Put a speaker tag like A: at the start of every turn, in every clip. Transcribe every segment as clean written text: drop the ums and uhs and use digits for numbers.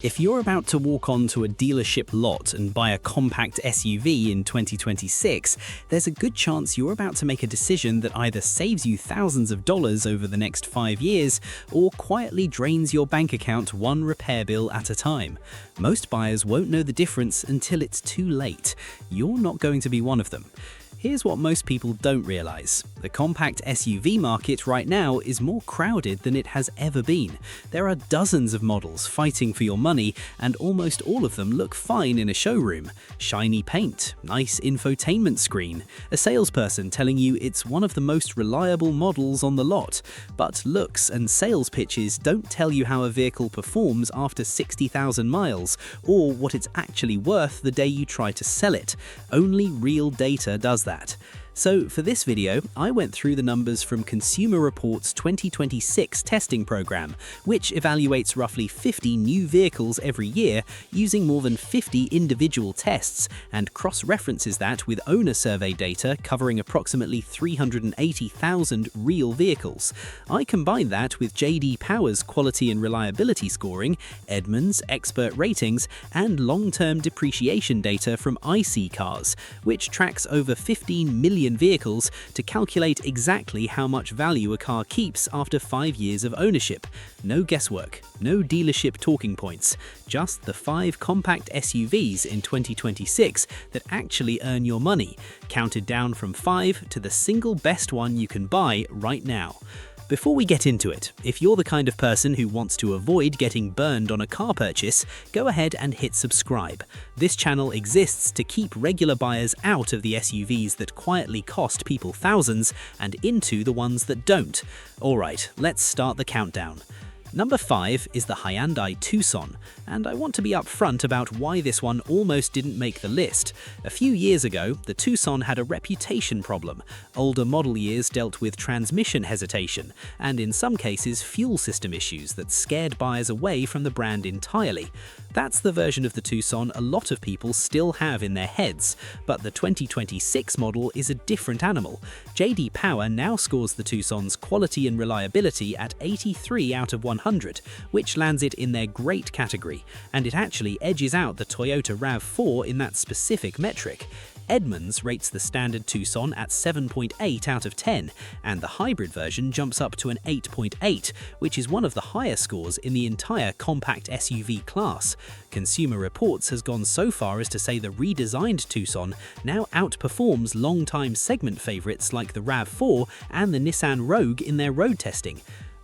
A: If you're about to walk onto a dealership lot and buy a compact SUV in 2026, there's a good chance you're about to make a decision that either saves you thousands of dollars over the next 5 years or quietly drains your bank account one repair bill at a time. Most buyers won't know the difference until it's too late. You're not going to be one of them. Here's what most people don't realize. The compact SUV market right now is more crowded than it has ever been. There are dozens of models fighting for your money, and almost all of them look fine in a showroom. Shiny paint, nice infotainment screen, a salesperson telling you it's one of the most reliable models on the lot. But looks and sales pitches don't tell you how a vehicle performs after 60,000 miles, or what it's actually worth the day you try to sell it. Only real data does that. So for this video, I went through the numbers from Consumer Reports' 2026 testing program, which evaluates roughly 50 new vehicles every year using more than 50 individual tests and cross-references that with owner survey data covering approximately 380,000 real vehicles. I combined that with J.D. Power's quality and reliability scoring, Edmunds' expert ratings, and long-term depreciation data from iSeeCars, which tracks over 15 million vehicles to calculate exactly how much value a car keeps after 5 years of ownership. No guesswork, no dealership talking points, just the 5 compact SUVs in 2026 that actually earn your money, counted down from 5 to the single best one you can buy right now. Before we get into it, if you're the kind of person who wants to avoid getting burned on a car purchase, go ahead and hit subscribe. This channel exists to keep regular buyers out of the SUVs that quietly cost people thousands and into the ones that don't. Alright, let's start the countdown. Number 5 is the Hyundai Tucson, and I want to be upfront about why this one almost didn't make the list. A few years ago, the Tucson had a reputation problem. Older model years dealt with transmission hesitation, and in some cases fuel system issues that scared buyers away from the brand entirely. That's the version of the Tucson a lot of people still have in their heads, but the 2026 model is a different animal. J.D. Power now scores the Tucson's quality and reliability at 83 out of 100, which lands it in their great category, and it actually edges out the Toyota RAV4 in that specific metric. Edmunds rates the standard Tucson at 7.8 out of 10, and the hybrid version jumps up to an 8.8, which is one of the higher scores in the entire compact SUV class. Consumer Reports has gone so far as to say the redesigned Tucson now outperforms long-time segment favorites like the RAV4 and the Nissan Rogue in their road testing.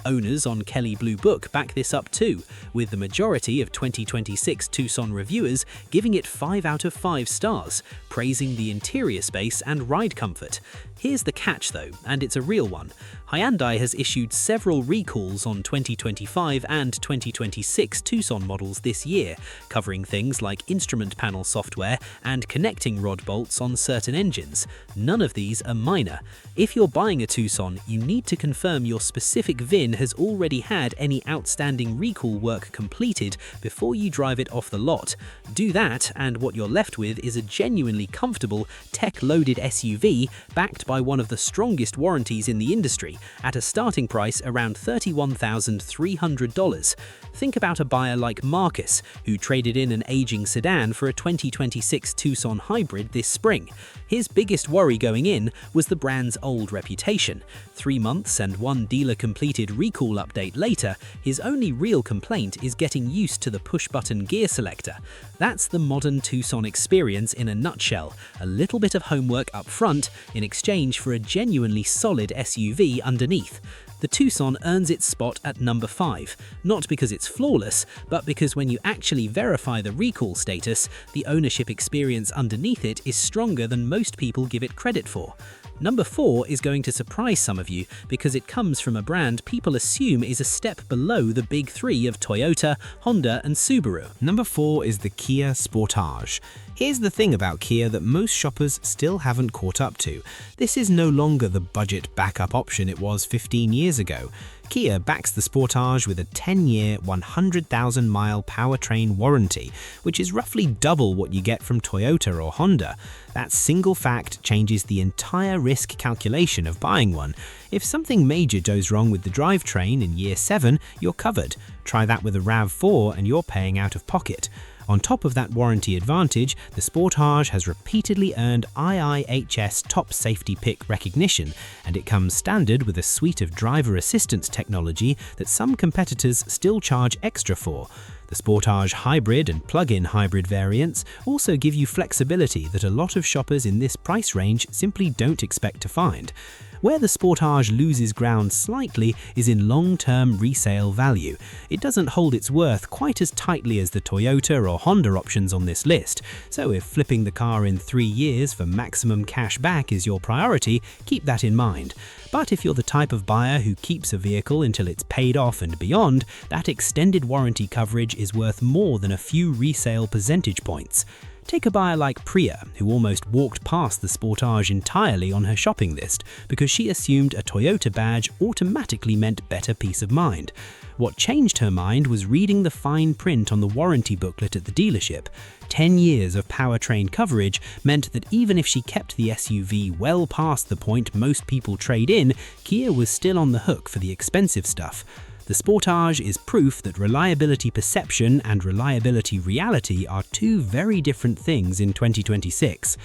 A: Owners on Kelley Blue Book back this up too, with the majority of 2026 Tucson reviewers giving it 5 out of 5 stars, praising the interior space and ride comfort. Here's the catch though, and it's a real one. Hyundai has issued several recalls on 2025 and 2026 Tucson models this year, covering things like instrument panel software and connecting rod bolts on certain engines. None of these are minor. If you're buying a Tucson, you need to confirm your specific VIN has already had any outstanding recall work completed before you drive it off the lot. Do that, and what you're left with is a genuinely comfortable, tech-loaded SUV backed by one of the strongest warranties in the industry, at a starting price around $31,300. Think about a buyer like Marcus, who traded in an aging sedan for a 2026 Tucson hybrid this spring. His biggest worry going in was the brand's old reputation. 3 months and 1 dealer-completed recall update later, his only real complaint is getting used to the push-button gear selector. That's the modern Tucson experience in a nutshell, a little bit of homework up front in exchange for a genuinely solid SUV underneath. The Tucson earns its spot at number 5, not because it's flawless, but because when you actually verify the recall status, the ownership experience underneath it is stronger than most people give it credit for. Number 4 is going to surprise some of you because it comes from a brand people assume is a step below the big 3 of Toyota, Honda, and Subaru.
B: Number 4 is the Kia Sportage. Here's the thing about Kia that most shoppers still haven't caught up to. This is no longer the budget backup option it was 15 years ago. Kia backs the Sportage with a 10-year, 100,000-mile powertrain warranty, which is roughly double what you get from Toyota or Honda. That single fact changes the entire risk calculation of buying one. If something major goes wrong with the drivetrain in year 7, you're covered. Try that with a RAV4 and you're paying out of pocket. On top of that warranty advantage, the Sportage has repeatedly earned IIHS Top Safety Pick recognition, and it comes standard with a suite of driver assistance technology that some competitors still charge extra for. The Sportage Hybrid and plug-in hybrid variants also give you flexibility that a lot of shoppers in this price range simply don't expect to find. Where the Sportage loses ground slightly is in long-term resale value. It doesn't hold its worth quite as tightly as the Toyota or Honda options on this list, so if flipping the car in 3 years for maximum cash back is your priority, keep that in mind. But if you're the type of buyer who keeps a vehicle until it's paid off and beyond, that extended warranty coverage is worth more than a few resale percentage points. Take a buyer like Priya, who almost walked past the Sportage entirely on her shopping list because she assumed a Toyota badge automatically meant better peace of mind. What changed her mind was reading the fine print on the warranty booklet at the dealership. 10 years of powertrain coverage meant that even if she kept the SUV well past the point most people trade in, Kia was still on the hook for the expensive stuff. The Sportage is proof that reliability perception and reliability reality are two very different things in 2026.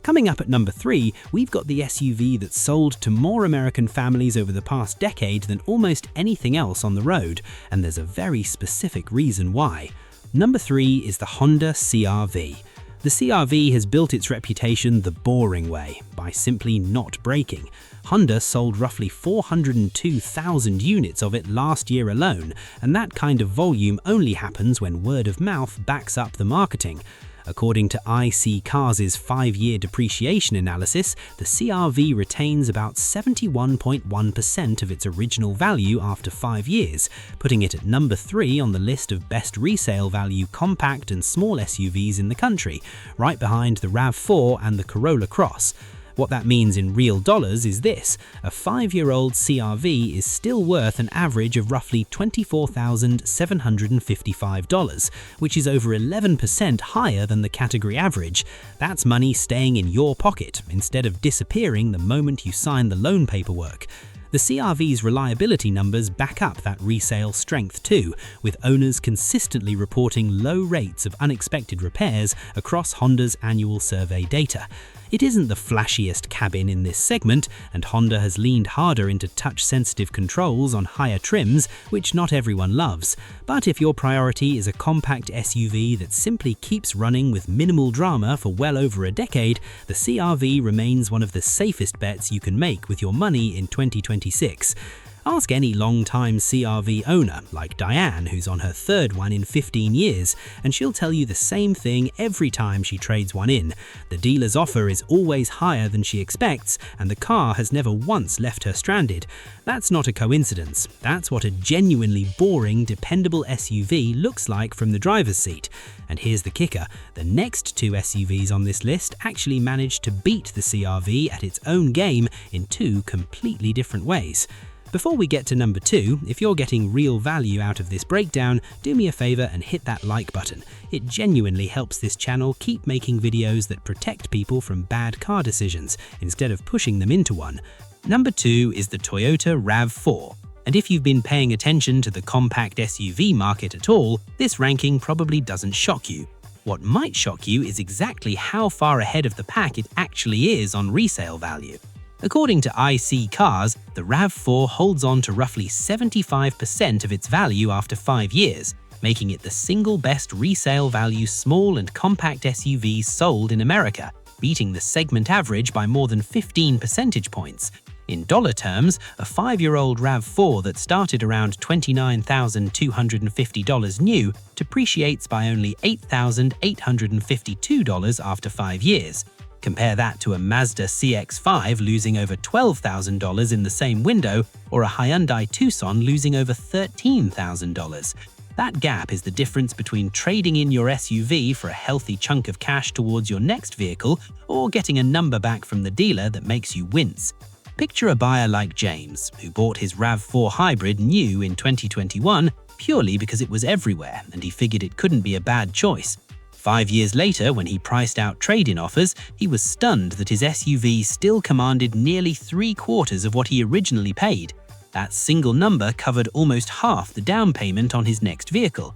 B: Coming up at number 3, we've got the SUV that's sold to more American families over the past decade than almost anything else on the road, and there's a very specific reason why. Number 3 is the Honda CR-V. The CR-V has built its reputation the boring way, by simply not braking. Honda sold roughly 402,000 units of it last year alone, and that kind of volume only happens when word of mouth backs up the marketing. According to iSeeCars' 5-year depreciation analysis, the CR-V retains about 71.1% of its original value after 5 years, putting it at number 3 on the list of best resale value compact and small SUVs in the country, right behind the RAV4 and the Corolla Cross. What that means in real dollars is this: a 5-year-old CR-V is still worth an average of roughly $24,755, which is over 11% higher than the category average. That's money staying in your pocket instead of disappearing the moment you sign the loan paperwork. The CR-V's reliability numbers back up that resale strength too, with owners consistently reporting low rates of unexpected repairs across Honda's annual survey data. It isn't the flashiest cabin in this segment, and Honda has leaned harder into touch-sensitive controls on higher trims, which not everyone loves. But if your priority is a compact SUV that simply keeps running with minimal drama for well over a decade, the CR-V remains one of the safest bets you can make with your money in 2026. Ask any long-time CR-V owner, like Diane, who's on her 3rd one in 15 years, and she'll tell you the same thing every time she trades one in. The dealer's offer is always higher than she expects, and the car has never once left her stranded. That's not a coincidence. That's what a genuinely boring, dependable SUV looks like from the driver's seat. And here's the kicker: the next 2 SUVs on this list actually managed to beat the CR-V at its own game in 2 completely different ways. Before we get to number 2, if you're getting real value out of this breakdown, do me a favor and hit that like button. It genuinely helps this channel keep making videos that protect people from bad car decisions, instead of pushing them into one. Number 2 is the Toyota RAV4. And if you've been paying attention to the compact SUV market at all, this ranking probably doesn't shock you. What might shock you is exactly how far ahead of the pack it actually is on resale value. According to iSeeCars, the RAV4 holds on to roughly 75% of its value after 5 years, making it the single best resale value small and compact SUV sold in America, beating the segment average by more than 15 percentage points. In dollar terms, a 5-year-old RAV4 that started around $29,250 new depreciates by only $8,852 after 5 years. Compare that to a Mazda CX-5 losing over $12,000 in the same window, or a Hyundai Tucson losing over $13,000. That gap is the difference between trading in your SUV for a healthy chunk of cash towards your next vehicle, or getting a number back from the dealer that makes you wince. Picture a buyer like James, who bought his RAV4 Hybrid new in 2021 purely because it was everywhere and he figured it couldn't be a bad choice. 5 years later, when he priced out trade-in offers, he was stunned that his SUV still commanded nearly 3/4 of what he originally paid.
A: That single number covered almost half the down payment on his next vehicle.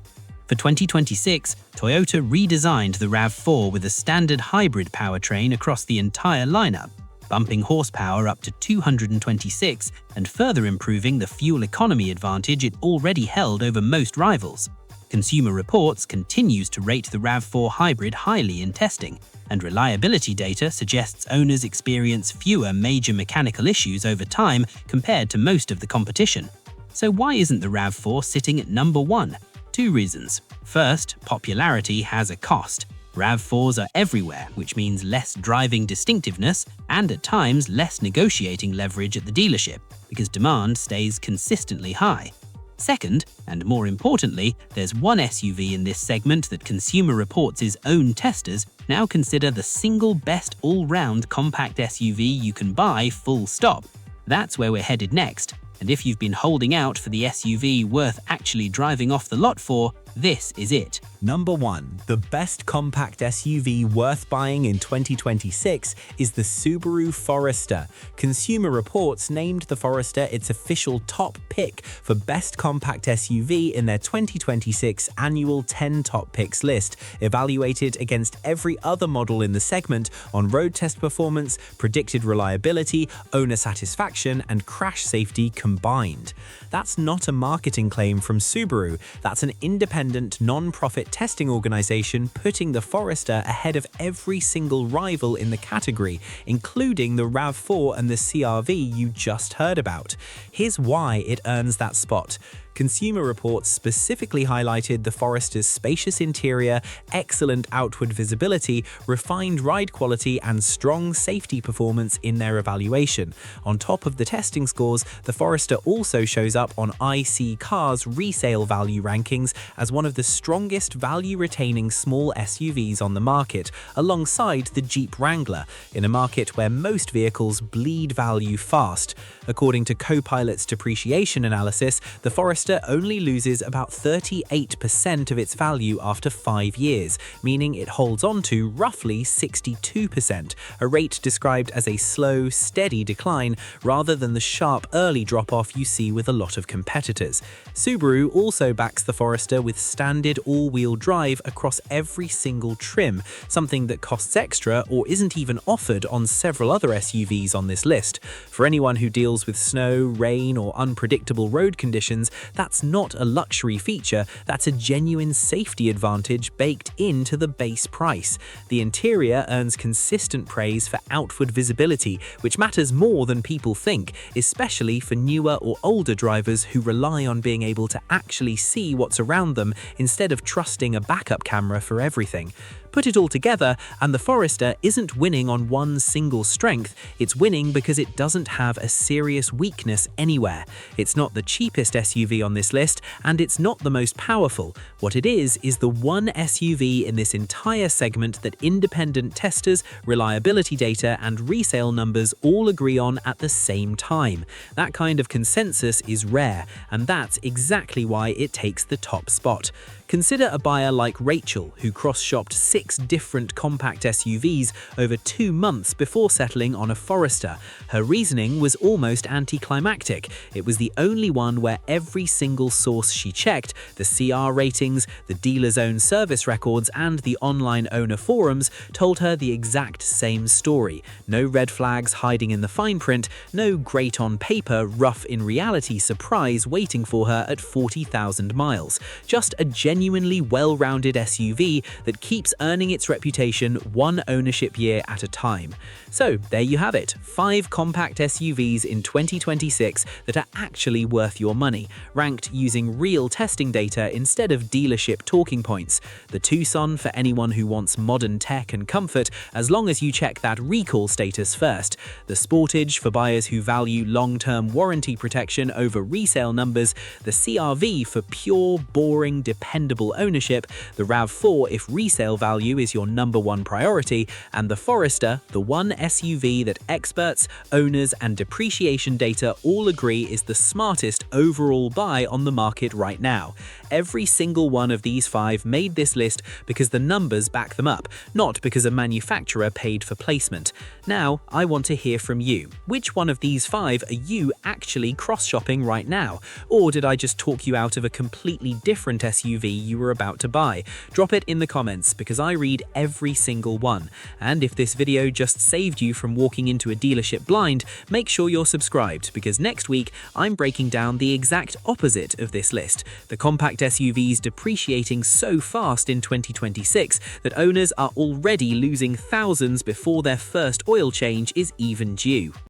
A: For 2026, Toyota redesigned the RAV4 with a standard hybrid powertrain across the entire lineup, bumping horsepower up to 226 and further improving the fuel economy advantage it already held over most rivals. Consumer Reports continues to rate the RAV4 hybrid highly in testing, and reliability data suggests owners experience fewer major mechanical issues over time compared to most of the competition. So why isn't the RAV4 sitting at number 1? 2 reasons. First, popularity has a cost. RAV4s are everywhere, which means less driving distinctiveness and at times less negotiating leverage at the dealership, because demand stays consistently high. Second, and more importantly, there's one SUV in this segment that Consumer Reports' own testers now consider the single best all-round compact SUV you can buy, full stop. That's where we're headed next, and if you've been holding out for the SUV worth actually driving off the lot for, this is it.
B: Number 1. The best compact SUV worth buying in 2026 is the Subaru Forester. Consumer Reports named the Forester its official top pick for best compact SUV in their 2026 annual 10 top picks list, evaluated against every other model in the segment on road test performance, predicted reliability, owner satisfaction, and crash safety combined. That's not a marketing claim from Subaru, that's an independent non-profit testing organization putting the Forester ahead of every single rival in the category, including the RAV4 and the CR-V you just heard about. Here's why it earns that spot. Consumer Reports specifically highlighted the Forester's spacious interior, excellent outward visibility, refined ride quality, and strong safety performance in their evaluation. On top of the testing scores, the Forester also shows up on iSeeCars resale value rankings as one of the strongest value-retaining small SUVs on the market, alongside the Jeep Wrangler, in a market where most vehicles bleed value fast. According to Copilot's depreciation analysis, the Forester only loses about 38% of its value after 5 years, meaning it holds on to roughly 62%, a rate described as a slow, steady decline rather than the sharp early drop-off you see with a lot of competitors. Subaru also backs the Forester with standard all-wheel drive across every single trim, something that costs extra or isn't even offered on several other SUVs on this list. For anyone who deals with snow, rain, or unpredictable road conditions, that's not a luxury feature, that's a genuine safety advantage baked into the base price. The interior earns consistent praise for outward visibility, which matters more than people think, especially for newer or older drivers who rely on being able to actually see what's around them instead of trusting a backup camera for everything. Put it all together, and the Forester isn't winning on one single strength, it's winning because it doesn't have a serious weakness anywhere. It's not the cheapest SUV on this list, and it's not the most powerful. What it is the one SUV in this entire segment that independent testers, reliability data, and resale numbers all agree on at the same time. That kind of consensus is rare, and that's exactly why it takes the top spot. Consider a buyer like Rachel, who cross-shopped 6 different compact SUVs over 2 months before settling on a Forester. Her reasoning was almost anticlimactic. It was the only one where every single source she checked, the CR ratings, the dealer's own service records, and the online owner forums, told her the exact same story. No red flags hiding in the fine print, no great on paper, rough in reality surprise waiting for her at 40,000 miles. Just a genuinely well-rounded SUV that keeps earning its reputation one ownership year at a time. So there you have it, 5 compact SUVs in 2026 that are actually worth your money, ranked using real testing data instead of dealership talking points. The Tucson for anyone who wants modern tech and comfort, as long as you check that recall status first. The Sportage for buyers who value long-term warranty protection over resale numbers. The CR-V for pure, boring, dependable ownership. The RAV4 if resale value is your #1 priority. And the Forester, the one SUV that experts, owners, and depreciation data all agree is the smartest overall buy
A: buy on the market right now. Every single one of these 5 made this list because the numbers back them up, not because a manufacturer paid for placement. Now, I want to hear from you. Which one of these 5 are you actually cross-shopping right now? Or did I just talk you out of a completely different SUV you were about to buy? Drop it in the comments because I read every single one. And if this video just saved you from walking into a dealership blind, make sure you're subscribed because next week I'm breaking down the exact opposite of this list. The compact SUVs depreciating so fast in 2026 that owners are already losing thousands before their first oil change is even due.